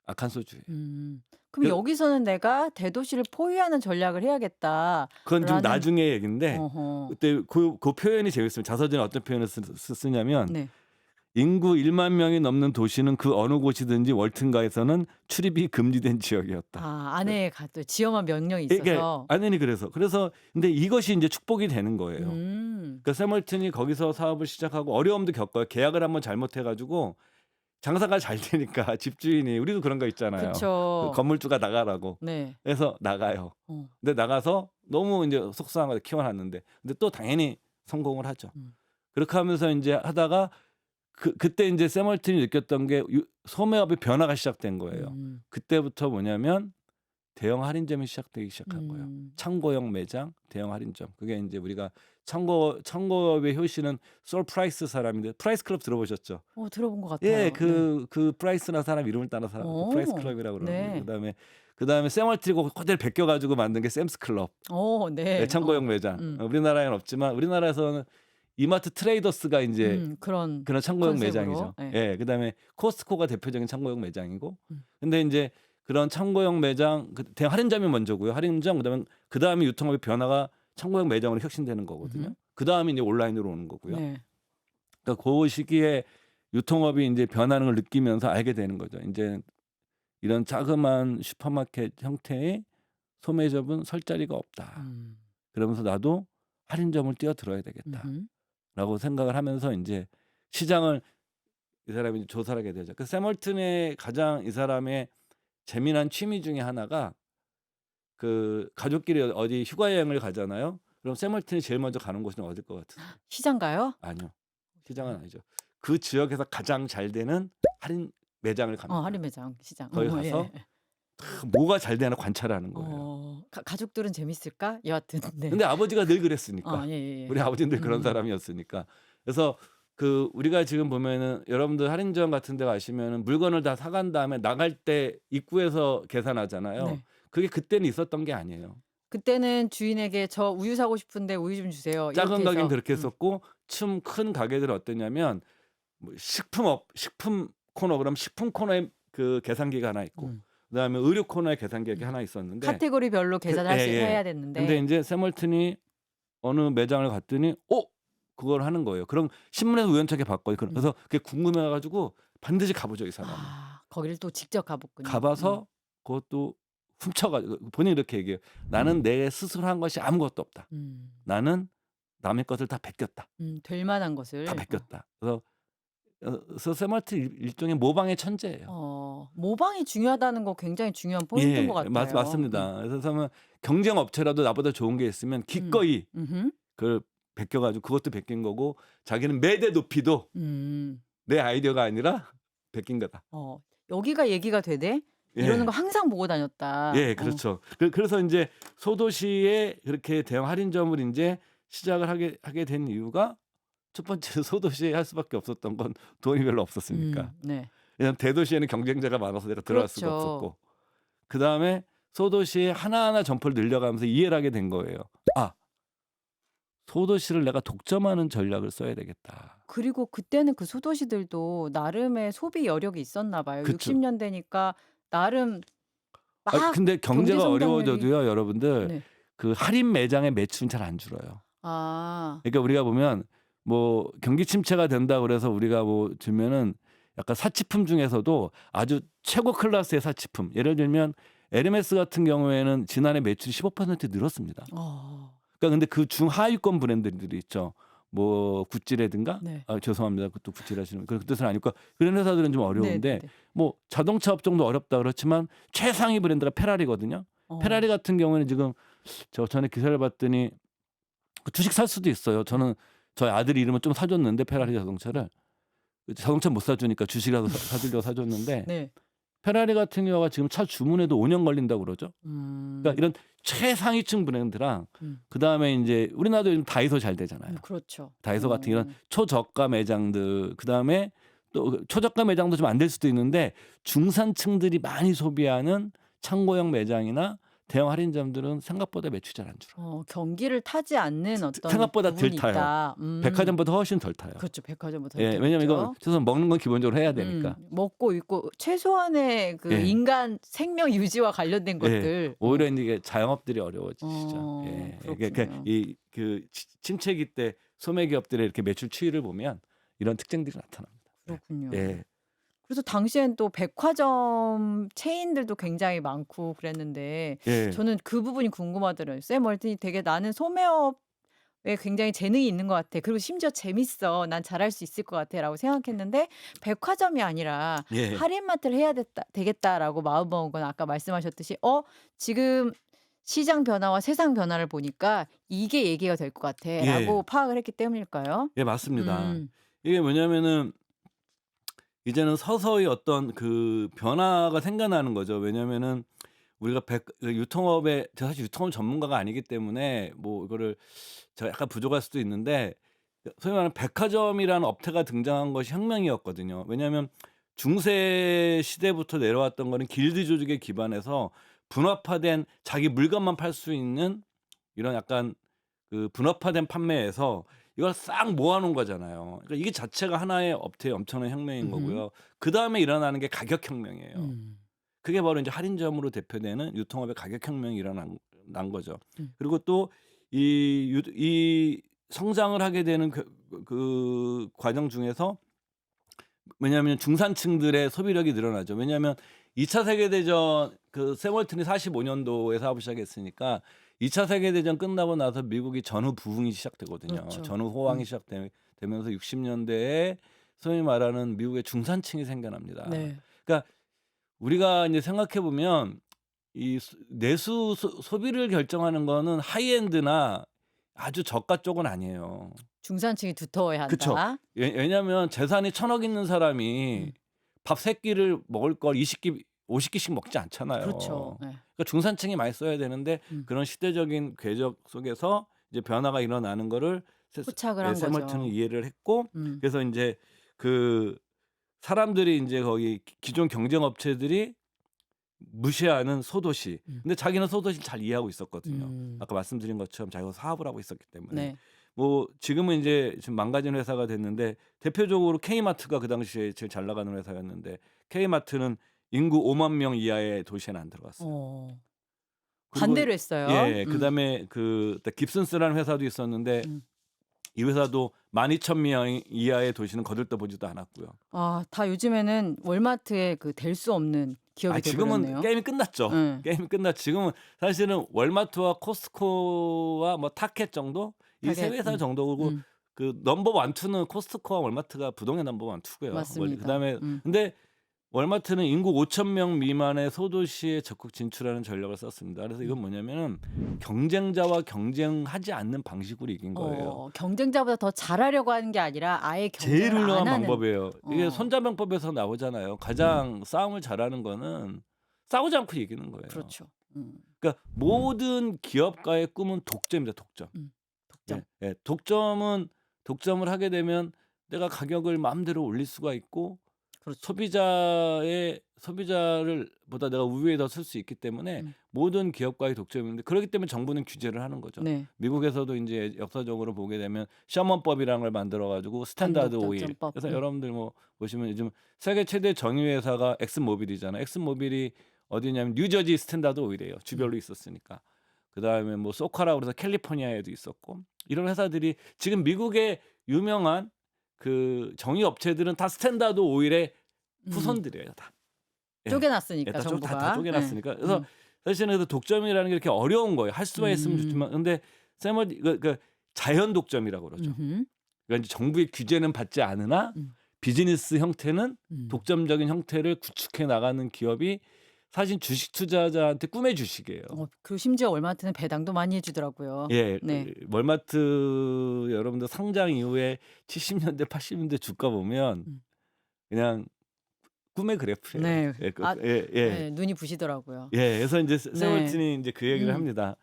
Speaker 3: 아칸소주예요.
Speaker 1: 그럼
Speaker 3: 그
Speaker 1: 여기서는 내가 대도시를 포위하는 전략을 해야겠다.
Speaker 3: 그건 좀
Speaker 1: 라는
Speaker 3: 나중에 얘기인데
Speaker 1: 어허.
Speaker 3: 그때 그 표현이 재밌어요. 자서전에 어떤 표현을 쓰냐면
Speaker 1: 네.
Speaker 3: 인구 1만 명이 넘는 도시는 그 어느 곳이든지 월튼가에서는 출입이 금지된 지역이었다.
Speaker 1: 아, 아내의 또 지엄한 명령이
Speaker 3: 이게
Speaker 1: 있어서.
Speaker 3: 아내니 그래서 근데 이것이 이제 축복이 되는 거예요.
Speaker 1: 음.
Speaker 3: 그러니까 샘월튼이 거기서 사업을 시작하고 어려움도 겪어요. 계약을 한번 잘못해가지고 장사가 잘 되니까 집주인이 우리도 그런 거 있잖아요. 그
Speaker 1: 그쵸.
Speaker 3: 건물주가 나가라고.
Speaker 1: 네.
Speaker 3: 그래서 나가요.
Speaker 1: 어.
Speaker 3: 근데 나가서 너무 이제 속상한 거 키워놨는데 근데 또 당연히 성공을 하죠.
Speaker 1: 음.
Speaker 3: 그렇게 하면서 이제 하다가 그때 이제 샘월튼이 느꼈던 게 소매업의 변화가 시작된 거예요.
Speaker 1: 음.
Speaker 3: 그때부터 뭐냐면 대형 할인점이 시작되기 시작한 거예요.
Speaker 1: 음.
Speaker 3: 창고형 매장, 대형 할인점. 그게 이제 우리가 창고업의 효시는 솔 프라이스 사람인데 프라이스 클럽 들어보셨죠?
Speaker 1: 들어본 것 같아요.
Speaker 3: 예,
Speaker 1: 네.
Speaker 3: 그 프라이스나 사람 이름을 따라서
Speaker 1: 오.
Speaker 3: 프라이스 클럽이라고 그러는
Speaker 1: 네.
Speaker 3: 거예요. 그다음에 샘월튼이 그대로 베껴가지고 만든 게 샘스 클럽.
Speaker 1: 네.
Speaker 3: 네, 창고형 매장. 우리나라에는 없지만 우리나라에서는 이마트 트레이더스가 이제
Speaker 1: 그런
Speaker 3: 창고형
Speaker 1: 컨셉으로.
Speaker 3: 매장이죠.
Speaker 1: 네.
Speaker 3: 예, 그다음에 코스트코가 대표적인 창고형 매장이고.
Speaker 1: 음.
Speaker 3: 근데 이제 그런 창고형 매장 대형 할인점이 먼저고요. 할인점 그다음에 유통업의 변화가 창고형 매장으로 혁신되는 거거든요. 그다음에 이제 온라인으로 오는 거고요.
Speaker 1: 네.
Speaker 3: 그러니까 그 시기에 유통업이 이제 변하는 걸 느끼면서 알게 되는 거죠. 이제 이런 자그마한 슈퍼마켓 형태의 소매점은 설 자리가 없다.
Speaker 1: 음.
Speaker 3: 그러면서 나도 할인점을 뛰어들어야 되겠다.
Speaker 1: 음흠.
Speaker 3: 라고 생각을 하면서 이제 시장을 이 사람이 조사를 하게 되죠. 그 샘월튼의 가장 이 사람의 재미난 취미 중에 하나가 가족끼리 어디 휴가 여행을 가잖아요. 그럼 샘월튼이 제일 먼저 가는 곳은 어딜 것 같으세요?
Speaker 1: 시장가요?
Speaker 3: 아니요. 시장은 아니죠. 그 지역에서 가장 잘 되는 할인 매장을 갑니다.
Speaker 1: 할인 매장, 시장.
Speaker 3: 거기 가서 뭐가 잘 되나 관찰하는 거예요.
Speaker 1: 가족들은 재밌을까? 여하튼. 네.
Speaker 3: 근데 아버지가 늘 그랬으니까.
Speaker 1: 예.
Speaker 3: 우리 아버지는 늘 그런 사람이었으니까. 그래서 우리가 지금 보면은 여러분들 할인점 같은 데 가시면은 물건을 다 사간 다음에 나갈 때 입구에서 계산하잖아요.
Speaker 1: 네.
Speaker 3: 그게 그때는 있었던 게 아니에요.
Speaker 1: 그때는 주인에게 저 우유 사고 싶은데 우유 좀 주세요.
Speaker 3: 작은
Speaker 1: 이렇게
Speaker 3: 가게는
Speaker 1: 해서.
Speaker 3: 그렇게 했었고 큰 가게들은 어땠냐면 뭐 식품 코너 그럼 식품 코너에 그 계산기가 하나 있고 그다음에 의류 코너에 계산기가 하나 있었는데
Speaker 1: 카테고리별로 계산을 해야 됐는데.
Speaker 3: 근데 이제 샘월튼이 어느 매장을 갔더니 그걸 하는 거예요. 그럼 신문에서 우연찮게 봤거든요. 그래서 그게 궁금해 가지고 반드시 가보죠, 이 사람은.
Speaker 1: 거기를 또 직접 가봤군요.
Speaker 3: 가봐서 그것도 훔쳐가지고 본인이 이렇게 얘기해요. 나는 내 스스로 한 것이 아무것도 없다. 나는 남의 것을 다 베꼈다.
Speaker 1: 될 만한 것을.
Speaker 3: 다 베꼈다. 그래서 샘월튼 일종의 모방의 천재예요.
Speaker 1: 모방이 중요하다는 거 굉장히 중요한 포인트인 것 같아요.
Speaker 3: 맞습니다. 그래서 경쟁 업체라도 나보다 좋은 게 있으면 기꺼이 그걸 베껴가지고 그것도 베낀 거고 자기는 매대 높이도 내 아이디어가 아니라 베낀 거다.
Speaker 1: 여기가 얘기가 되네? 이러는 거 항상 보고 다녔다.
Speaker 3: 예, 그렇죠. 그래서 이제 소도시에 그렇게 대형 할인점을 이제 시작을 하게 된 이유가 첫 번째 소도시에 할 수밖에 없었던 건 돈이 별로 없었으니까.
Speaker 1: 네.
Speaker 3: 왜냐면 대도시에는 경쟁자가 많아서 내가 들어갈 수가
Speaker 1: 그렇죠.
Speaker 3: 없었고 그다음에 소도시에 하나하나 점포를 늘려가면서 이해를 하게 된 거예요. '아 소도시를 내가 독점하는 전략을 써야 되겠다.'
Speaker 1: 그리고 그때는 그 소도시들도 나름의 소비 여력이 있었나 봐요.
Speaker 3: 그쵸.
Speaker 1: 60 년대니까 나름 막
Speaker 3: 근데
Speaker 1: 경제
Speaker 3: 경제가
Speaker 1: 성장률이
Speaker 3: 어려워져도요 여러분들
Speaker 1: 네.
Speaker 3: 그 할인 매장의 매출은 잘 안 줄어요.
Speaker 1: 아.
Speaker 3: 그러니까 우리가 보면 뭐 경기 침체가 된다 그래서 우리가 뭐 주면은 약간 사치품 중에서도 아주 최고 클래스의 사치품. 예를 들면 에르메스 같은 경우에는 지난해 매출이 15% 늘었습니다.
Speaker 1: 어.
Speaker 3: 그러니까 근데 그 중하위권 브랜드들이 있죠. 뭐 구찌라든가
Speaker 1: 네.
Speaker 3: 죄송합니다. 그것도 구찌라시는 그런 뜻은 아니고 그런 회사들은 좀 어려운데
Speaker 1: 네네네.
Speaker 3: 뭐 자동차 업종도 어렵다 그렇지만 최상위 브랜드가 페라리거든요.
Speaker 1: 어.
Speaker 3: 페라리 같은 경우에는 지금 저 전에 기사를 봤더니 그 주식 살 수도 있어요. 저는 저희 아들 이름은 좀 사줬는데 페라리 자동차를 자동차 못 사주니까 주식이라도 사주려고 사줬는데
Speaker 1: 네.
Speaker 3: 페라리 같은 경우가 지금 차 주문해도 5년 걸린다고 그러죠. 그러니까
Speaker 1: 음.
Speaker 3: 이런 최상위층 브랜드랑
Speaker 1: 음.
Speaker 3: 그다음에 인제 우리나라도 요즘 다이소 잘 되잖아요.
Speaker 1: 그렇죠.
Speaker 3: 다이소 같은 이런
Speaker 1: 어.
Speaker 3: 초저가 매장들 그다음에 또 그 초저가 매장도 좀 안 될 수도 있는데 중산층들이 많이 소비하는 창고형 매장이나 대형 할인점들은 생각보다 매출이 잘 안 줄어요.
Speaker 1: 경기를 타지 않는 어떤
Speaker 3: 생각보다 덜
Speaker 1: 부분이
Speaker 3: 타요.
Speaker 1: 있다.
Speaker 3: 백화점보다 훨씬 덜 타요.
Speaker 1: 그렇죠. 백화점보다
Speaker 3: 예.
Speaker 1: 덜
Speaker 3: 왜냐면 이거
Speaker 1: 타겠죠.
Speaker 3: 최소한 먹는 건 기본적으로 해야 되니까.
Speaker 1: 먹고 있고 최소한의 그
Speaker 3: 예.
Speaker 1: 인간 생명 유지와 관련된
Speaker 3: 예.
Speaker 1: 것들.
Speaker 3: 오히려 인제 이게 자영업들이 어려워지시죠. 예.
Speaker 1: 그렇군요.
Speaker 3: 그 침체기 때 소매 기업들의 이렇게 매출 추이를 보면 이런 특징들이 나타납니다.
Speaker 1: 그렇군요.
Speaker 3: 예.
Speaker 1: 그래서 당시엔 또 백화점 체인들도 굉장히 많고 그랬는데
Speaker 3: 예.
Speaker 1: 저는 그 부분이 궁금하더라고요. 샘 월튼이 되게 나는 소매업에 굉장히 재능이 있는 것 같아. 그리고 심지어 재밌어. 난 잘할 수 있을 것 같아라고 생각했는데 백화점이 아니라
Speaker 3: 예.
Speaker 1: 할인마트를 해야 되겠다라고 마음먹은 건 아까 말씀하셨듯이 지금 시장 변화와 세상 변화를 보니까 이게 얘기가 될 것 같아라고
Speaker 3: 예.
Speaker 1: 파악을 했기 때문일까요?
Speaker 3: 예 맞습니다.
Speaker 1: 음.
Speaker 3: 이게 뭐냐면은 이제는 서서히 어떤 그 변화가 생겨나는 거죠. 왜냐면은 우리가 유통업에 제가 사실 유통업 전문가가 아니기 때문에 뭐 이거를 제가 약간 부족할 수도 있는데 소위 말하는 백화점이라는 업태가 등장한 것이 혁명이었거든요. 왜냐하면 중세 시대부터 내려왔던 거는 길드 조직에 기반해서 분업화된 자기 물건만 팔 수 있는 이런 약간 그 분업화된 판매에서 이걸 싹 모아 놓은 거잖아요. 그러니까 이게 자체가 하나의 업태의 엄청난 혁명인
Speaker 1: 음흠.
Speaker 3: 거고요. 그다음에 일어나는 게 가격 혁명이에요.
Speaker 1: 음.
Speaker 3: 그게 바로 인제 할인점으로 대표되는 유통업의 가격 혁명이 난 거죠.
Speaker 1: 음.
Speaker 3: 그리고 또 이 성장을 하게 되는 그 과정 중에서 왜냐하면 중산층들의 소비력이 늘어나죠. 왜냐하면 2차 세계대전 그 샘 월튼이 45 년도에 사업을 시작했으니까 2차 세계대전 끝나고 나서 미국이 전후 부흥이 시작되거든요.
Speaker 1: 그렇죠.
Speaker 3: 전후 호황이 시작되면서 60 년대에 소위 말하는 미국의 중산층이 생겨납니다.
Speaker 1: 네.
Speaker 3: 그러니까 우리가 인제 생각해 보면 이 소비를 결정하는 거는 하이엔드나 아주 저가 쪽은 아니에요.
Speaker 1: 중산층이 두터워야
Speaker 3: 그쵸.
Speaker 1: 한다.
Speaker 3: 왜냐면 재산이 1,000억 있는 사람이
Speaker 1: 음.
Speaker 3: 밥 3 끼를 먹을 걸 20 끼 50 끼씩 먹지 않잖아요.
Speaker 1: 그렇죠. 네.
Speaker 3: 그러니까 중산층이 많이 써야 되는데
Speaker 1: 음.
Speaker 3: 그런 시대적인 궤적 속에서 이제 변화가 일어나는 거를
Speaker 1: 포착을 한
Speaker 3: 샘 월튼은
Speaker 1: 거죠.
Speaker 3: 이해를 했고
Speaker 1: 음.
Speaker 3: 그래서 인제 그 사람들이 인제 거기 기존 경쟁 업체들이 무시하는 소도시.
Speaker 1: 음.
Speaker 3: 근데 자기는 소도시를 잘 이해하고 있었거든요.
Speaker 1: 음.
Speaker 3: 아까 말씀드린 것처럼 자기가 사업을 하고 있었기 때문에.
Speaker 1: 네.
Speaker 3: 뭐 지금은 인제 좀 망가진 회사가 됐는데 대표적으로 K마트가 그 당시에 제일 잘 나가는 회사였는데 K마트는 인구 5만 명 이하의 도시에는 안 들어갔어요. 그리고
Speaker 1: 반대로 했어요.
Speaker 3: 예. 그다음에 그 깁슨스라는 회사도 있었는데
Speaker 1: 음.
Speaker 3: 이 회사도 12,000명 이하의 도시는 거들떠보지도 않았고요.
Speaker 1: 다 요즘에는 월마트에 그 될 수 없는 기업이 돼
Speaker 3: 지금은
Speaker 1: 버렸네요.
Speaker 3: 게임이 끝났죠.
Speaker 1: 예.
Speaker 3: 게임이 끝났죠. 지금은 사실은 월마트와 코스트코와 뭐 타켓 정도 이 세
Speaker 1: 타겟.
Speaker 3: 회사 정도고
Speaker 1: 음.
Speaker 3: 그 넘버 1, 2는 코스트코와 월마트가 부동의 넘버 1, 2고요.
Speaker 1: 맞습니다.
Speaker 3: 그다음에 근데 월마트는 인구 5,000명 미만의 소도시에 적극 진출하는 전략을 썼습니다. 그래서 이건 뭐냐면은 경쟁자와 경쟁하지 않는 방식으로 이긴 거예요.
Speaker 1: 경쟁자보다 더 잘하려고 하는 게 아니라 아예
Speaker 3: 제일
Speaker 1: 경쟁을 안
Speaker 3: 훌륭한
Speaker 1: 하는.
Speaker 3: 방법이에요. 이게
Speaker 1: 어.
Speaker 3: 손자병법에서 나오잖아요. 가장 싸움을 잘하는 거는 싸우지 않고 이기는 거예요.
Speaker 1: 그렇죠.
Speaker 3: 그러니까 모든 기업가의 꿈은 독점입니다. 독점.
Speaker 1: 독점.
Speaker 3: 독점을 하게 되면 내가 가격을 마음대로 올릴 수가 있고
Speaker 1: 그렇죠.
Speaker 3: 소비자를 보다 내가 우위에 더 설 수 있기 때문에
Speaker 1: 음.
Speaker 3: 모든 기업과의 독점인데 그렇기 때문에 정부는 규제를 하는 거죠.
Speaker 1: 네.
Speaker 3: 미국에서도 인제 역사적으로 보게 되면 셔먼법이라는 걸 만들어 가지고 스탠다드 오일.
Speaker 1: 한국전쟁법.
Speaker 3: 그래서 여러분들 뭐 보시면 요즘 세계 최대 정유 회사가 엑슨모빌이잖아요. 엑슨모빌이 어디냐면 뉴저지 스탠다드 오일이에요. 주별로 있었으니까. 그다음에 뭐 소카라고 그래서 캘리포니아에도 있었고 이런 회사들이 지금 미국의 유명한 그 정유 업체들은 다 스탠다드 오일의
Speaker 1: 음.
Speaker 3: 후손들이에요, 다. 예.
Speaker 1: 쪼개놨으니까
Speaker 3: 다
Speaker 1: 정부가.
Speaker 3: 쪼개놨으니까.
Speaker 1: 예.
Speaker 3: 그래서 사실은 그래서 독점이라는 게 이렇게 어려운 거예요. 할 수만 있으면 좋지만 근데 그 자연 독점이라고 그러죠.
Speaker 1: 음흠.
Speaker 3: 그러니까 이제 정부의 규제는 받지 않으나
Speaker 1: 음.
Speaker 3: 비즈니스 형태는
Speaker 1: 음.
Speaker 3: 독점적인 형태를 구축해 나가는 기업이 사실 주식 투자자한테 꿈의 주식이에요.
Speaker 1: 그 심지어 월마트는 배당도 많이 해주더라고요.
Speaker 3: 예.
Speaker 1: 네.
Speaker 3: 월마트 여러분들 상장 이후에 70년대 80년대 주가 보면
Speaker 1: 음.
Speaker 3: 그냥 꿈의 그래프예요.
Speaker 1: 네.
Speaker 3: 예.
Speaker 1: 네, 눈이 부시더라고요.
Speaker 3: 예. 그래서 인제
Speaker 1: 네.
Speaker 3: 세월틴이 인제 그 얘기를 합니다.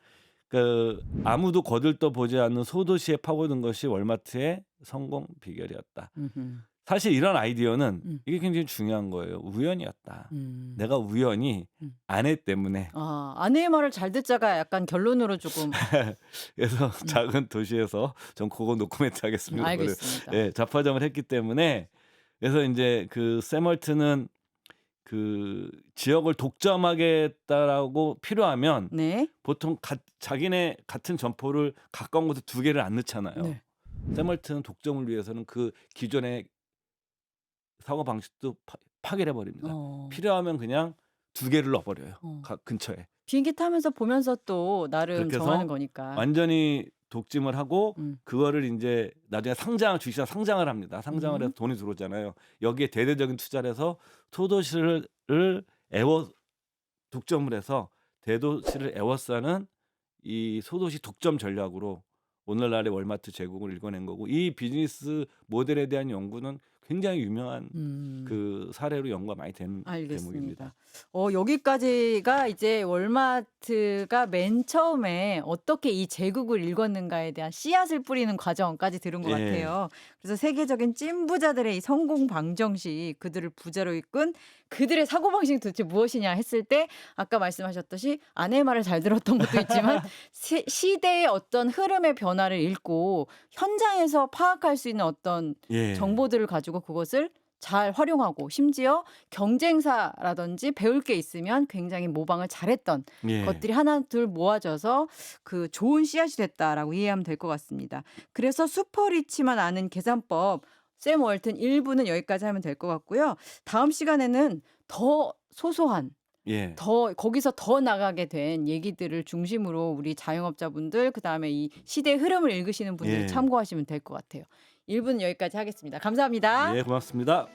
Speaker 3: 그 아무도 거들떠 보지 않는 소도시에 파고든 것이 월마트의 성공 비결이었다.
Speaker 1: 음흠.
Speaker 3: 사실 이런 아이디어는 이게 굉장히 중요한 거예요. 우연이었다. 내가 우연히 아내 때문에
Speaker 1: 아내의 말을 잘 듣자가 약간 결론으로 조금.
Speaker 3: 그래서 작은 도시에서 전 그거 노코멘트 하겠습니다.
Speaker 1: 알겠습니다.
Speaker 3: 예, 잡화점을 했기 때문에 그래서 인제 그 세멀튼은 그 지역을 독점하겠다라고 필요하면
Speaker 1: 네.
Speaker 3: 보통 자기네 같은 점포를 가까운 곳에 2개를 안 넣잖아요.
Speaker 1: 네.
Speaker 3: 세멀튼은 독점을 위해서는 그 기존의 사고 방식도 파괴해 버립니다. 필요하면 그냥 2개를 넣어 버려요. 근처에.
Speaker 1: 비행기 타면서 보면서 또 나름
Speaker 3: 그렇게 해서
Speaker 1: 정하는 거니까.
Speaker 3: 완전히 독점을 하고
Speaker 1: 음.
Speaker 3: 그거를 인제 나중에 주식시장 상장을 합니다. 상장을 해서 돈이 들어오잖아요. 여기에 대대적인 투자를 해서 소도시를 독점을 해서 대도시를 에워싸는 이 소도시 독점 전략으로 오늘날의 월마트 제국을 이뤄낸 거고 이 비즈니스 모델에 대한 연구는 굉장히 유명한 그 사례로 연구가 많이 되는 대목입니다.
Speaker 1: 알겠습니다. 여기까지가 이제 월마트가 맨 처음에 어떻게 이 제국을 일궜는가에 대한 씨앗을 뿌리는 과정까지 들은 것
Speaker 3: 예.
Speaker 1: 같아요. 그래서 세계적인 찐부자들의 이 성공 방정식, 그들을 부자로 이끈 그들의 사고방식이 도대체 무엇이냐 했을 때 아까 말씀하셨듯이 아내의 말을 잘 들었던 것도 있지만 시대의 어떤 흐름의 변화를 읽고 현장에서 파악할 수 있는 어떤
Speaker 3: 예.
Speaker 1: 정보들을 가지고 그것을 잘 활용하고 심지어 경쟁사라든지 배울 게 있으면 굉장히 모방을 잘했던
Speaker 3: 예.
Speaker 1: 것들이 하나둘 모아져서 그 좋은 씨앗이 됐다라고 이해하면 될 것 같습니다. 그래서 슈퍼리치만 아는 계산법 샘 월튼 1부는 여기까지 하면 될 것 같고요. 다음 시간에는 더 소소한
Speaker 3: 예.
Speaker 1: 거기서 더 나가게 된 얘기들을 중심으로 우리 자영업자분들 그다음에 이 시대의 흐름을 읽으시는 분들이
Speaker 3: 예.
Speaker 1: 참고하시면 될 것 같아요. 1부는 여기까지 하겠습니다. 감사합니다.
Speaker 3: 예, 고맙습니다.